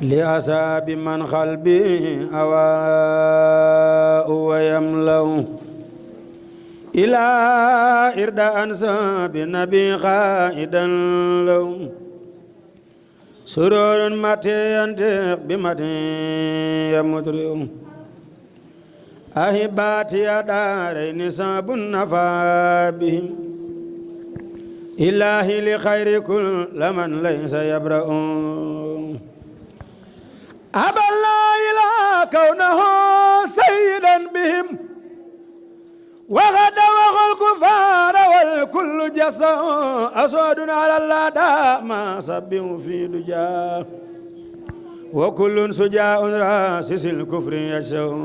لأصحاب من قلبي أواء ويملأ إلى إرد أنساب النبي قائدا له سرور متى ينطق بمدح يمدر أحباتي دارين صاب النفا بهم إلهي لخير كل من ليس يبرأ أبى الله إلى كونه سيدا بهم وغدا وغى الكفار والكل جسا أسود على اللدى ما سبه في دجاه وكل سجاء راسس الكفر يشاء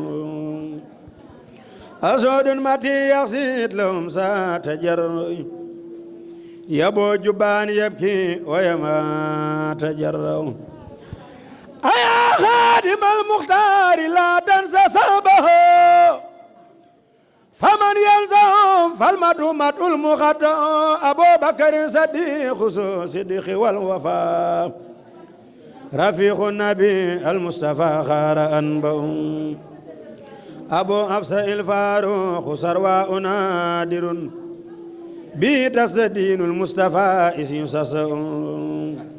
أسود متي يقصد لهم ساتجر يبو جبان يبكي ويما تجروا أيا خادم المختار لا تنسى صحبه فمن يلزم فالمدومة المخدع أبو بكر صديق صديق والوفاء رفيق النبي المصطفى خار أنبهم أبو أفسى الفاروق سرواء نادر بيتس دين المصطفى يسسون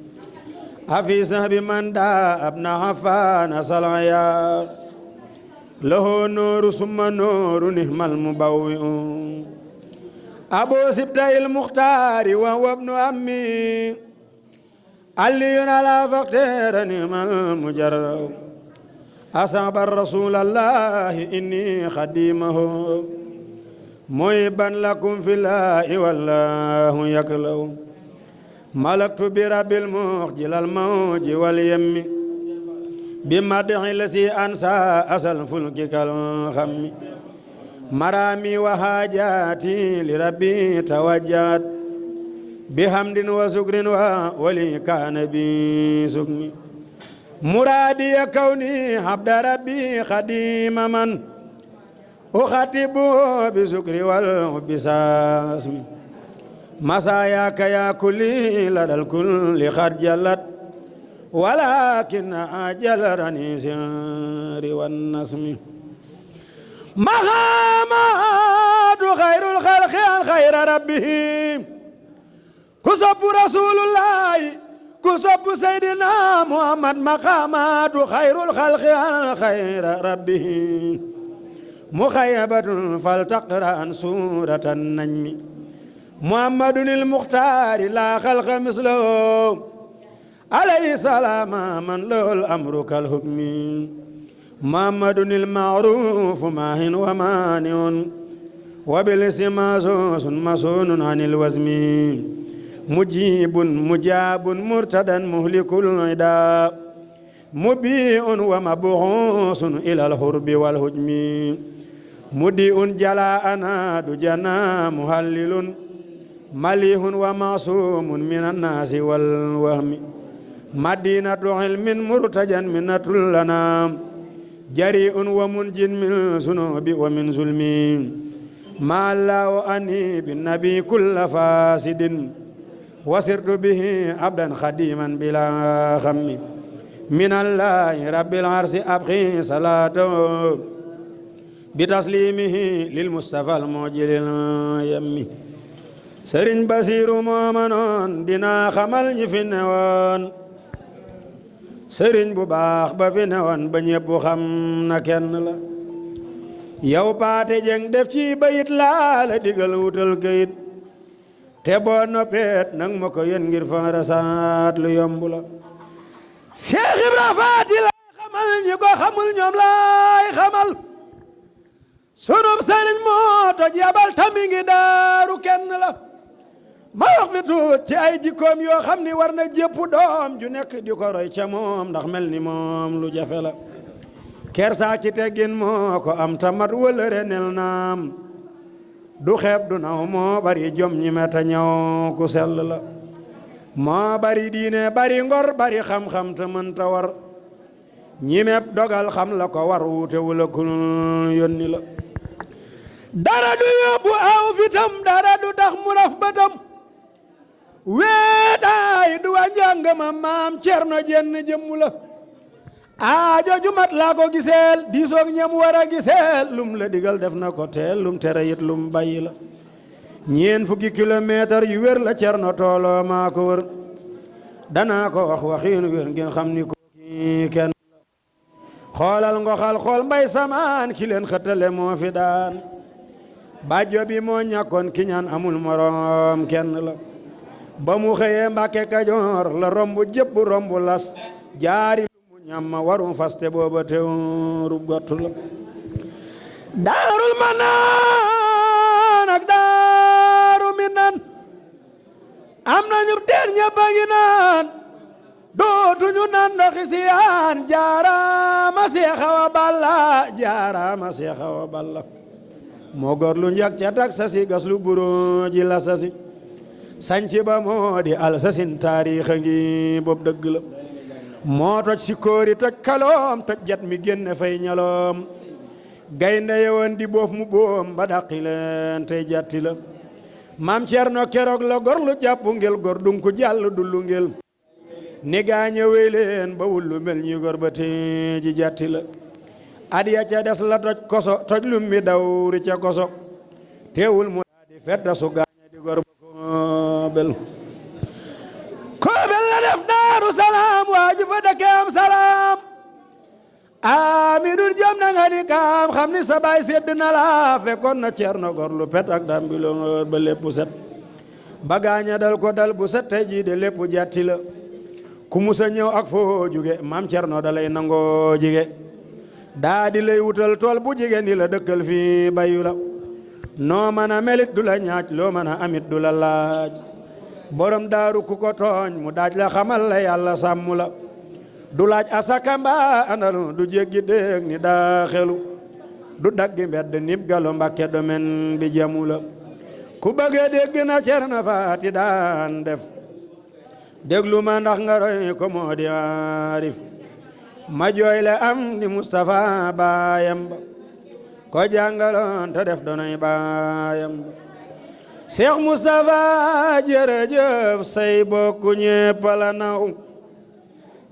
أفي سهب من دا ابن عفان صلعيا له نور ثم نور نهم المبوئ أبو سبتي المختار وهو ابن أمي علي على فقير نهم المجرد أصحب الرسول الله إني خديمه محبا لكم في الله والله يكلو ملكت برب المخجل الموج واليم بمدح الذي أنسى أصل فلك كالخم مرامي وحاجاتي لربي توجهت بحمد وشكر ولي كان بي سكني مرادي كوني عبد ربي خديم من أخاطب بشكر والبساسم مساياك يا كلي لدى الكل خرجلت ولكن أجل رنيسير والنسم محمد خير الخلق عن خير ربه كسب رسول الله كسب سيدنا محمد مقامات خير الخلق عن خير ربه مخيبة فلتقرأ عن سورة النجم محمد المختار لا خلق مثله عليه السلام من له الأمر كالحكم محمد المعروف ماهن ومانع وبالاسم ماسوس مسون عن الوزم مجيب مجاب مرتدا مهلك العدا مبيء ومبعوث إلى الحرب والهجم مديء جلاءنا دجنا مهلل مليح ومعصوم من الناس والوهم مدينة علم مرتجا منة لنا جريء ومنج من ذنوب ومن ظلم ما الله أني بالنبي كل فاسد وسرت به عبدا خديما بلا خم من الله رب العرش أبقي صلاته بتسليمه للمصطفى المعجل اليمي سرين بصير مؤمنون دينا خمال ñi fi newoon sëriñ bu baax ba fi newoon ba ñépp xam na kenn la yow paate jeng def ci bayit laa la digal wutal kayit te boo noppeet nang ma ko yén ngir fa rasaat lu yomb la Cheikh Ibra Faati lay xamal ñi ko xamul ñoom lay xamal sunub sëriñ moo toj yabal tami ngi daaru kenn la ma wax fi tuut ci ay jikkoom yoo xam ni war na jépp doom ju nekk di ko roy ca moom ndax mel ni moom lu jafe la kersaa ci teggin moo ko am tamat wëlëre nel naam du xeeb du naw moo bari jom ñi meta ñëw ku sell la moo bari diine bari ngor bari xam-xam te mënta war ñi meb dogal xam la ko war wuute wula ku yónni la dara du yóbbu aw fitam dara du tax mu raf batam weetaay du wa njàng ma maam Cerno jenn jëmmu la aajo ju mat laa ko giseel diisoog ñam war a giseel lum la digal def na ko teel lum tere it lum bàyyi la ñeen fukki kilomètre yu wér la Cerno tooloo maa ko wër danaa ko wax waxiinu wér ngeen xam ni ko kii kenn xoolal ngoxal xool mbay samaan ki leen xëttale moo fi daan bàjjo bi moo ñàkkoon ki ñaan amul morom kenn la ba mu xëyee Mbàkke Kajoor la romb jëpp romb las jaari lu mu ñamma warum faste booba teewrub gottu la daarul manaan ak daaru minan am nañu teen ñëpp a ngi naan dootuñu nan ndoxi siyaan jaaraama Seex Awa Balla jaaraama Seex Awa Balla moo gor lu njak ca tak sasi gas lu buro ji la sasi sanci ba moo di al sasin taariixa ngi bopp dëgg la moo toj sikkoori toj kaloom toj jat mi génne fay ñaloom gaynde yewoon di boof mu boom ba dàqi leen tey jatti la maam Cerno keroog la gor lu jàpp ngel gor dunku jàll dullu ngel ni gaañe wey leen ba wullu mel ñi gor ba tey ji jatti la at ya ca des la toj koso toj lu mi dawri ca koso teewul mu daa di fedda su gaañe di gor ba koobel koobel la def Daaru Salaam waaju fa dëkke am salaam Amidou jam na nga ni kaam xam ni sa baay sedd na la fekkoon na Cerno gor lu pet ak dambiloo ba lépp set ba gaaña dal ko dal bu set tey jii de lépp jatti la ku musa ñëw ak foo jóge maam Cerno dalay nangoo jige daa di lay wutal tool bu jigéen ni la dëkkal fii bayu la noo mën a melit du la ñaaj loo mën a amit du la laaj borom daaru ku ko tooñ mu daaj la xamal la yàlla sàmm la du laaj asaka mbaa andalu du jéggi déeg ni daa xelu du daggi mbedd nib galo Mbàkke domaine bi jamu la ku bëgge dégg na Cerno Faati daan def déglu ma ndax nga roy ko moo di arif ma jooy le am di Mustafa baayam ba ko jàngaloon te def donoy baayam ba Seex Mustafa jërëjëf say bokku ñépp la naw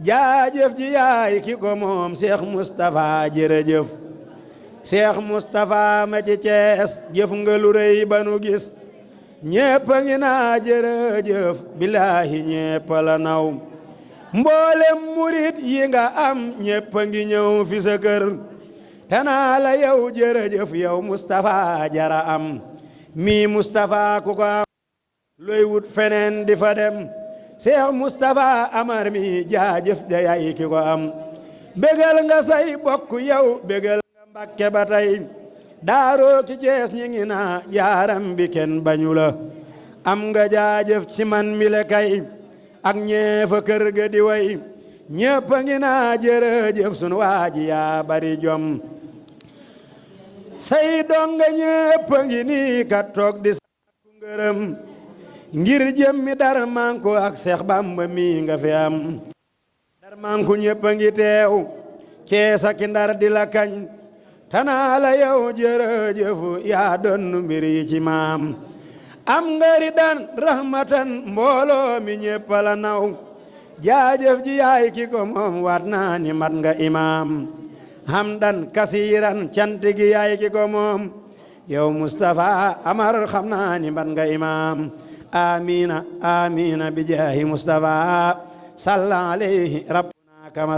jaajëf ji yaay ki ko moom Seex Mustafa jërëjëf Seex Mustafa ma ci Cees jëf nga lu rëy ba nu gis ñépp a ngi naa jërëjëf billaahi ñépp la naw mboolem murit yi nga am ñépp a ngi ñëw fi sa kër tanaa la yow jërëjëf yow Mustafa jara am mi Mustafa ku ko am looy wut feneen di fa dem Seex Mustafa Amar mi jaajëf de yaay ki ko am bégal nga say bokk yow bégal nga Mbàkke ba tey daaroo ki Cees ñi ngi naa yaaram bi kenn bañu la am nga jaajëf ci man mi le kay ak ñeefa kër ga di way ñépp a ngi naa jërëjëf sunu waaji yaa bari jom say donga ñépp a ngi nii kat toog di sàkku ngërëm ngir jëmmi dar manko ak Seex Bamba mi nga fi am dar manko ñépp a ngi teew Cees ak Ndar di la kañ tanaa la yow jërëjëf yaa doon mbir yi ci maam am ngari dan rahmatan mbooloo mi ñépp la naw jaajëf ji yaay ki ko moom waat naa ni mat nga imaam hamdan kasiiran cant gi yaay ki ko moom yow Mustafa Amar xam naa ni mat nga imaam amina amina bi jaahi Mustafa salla alayhi rabbuna kama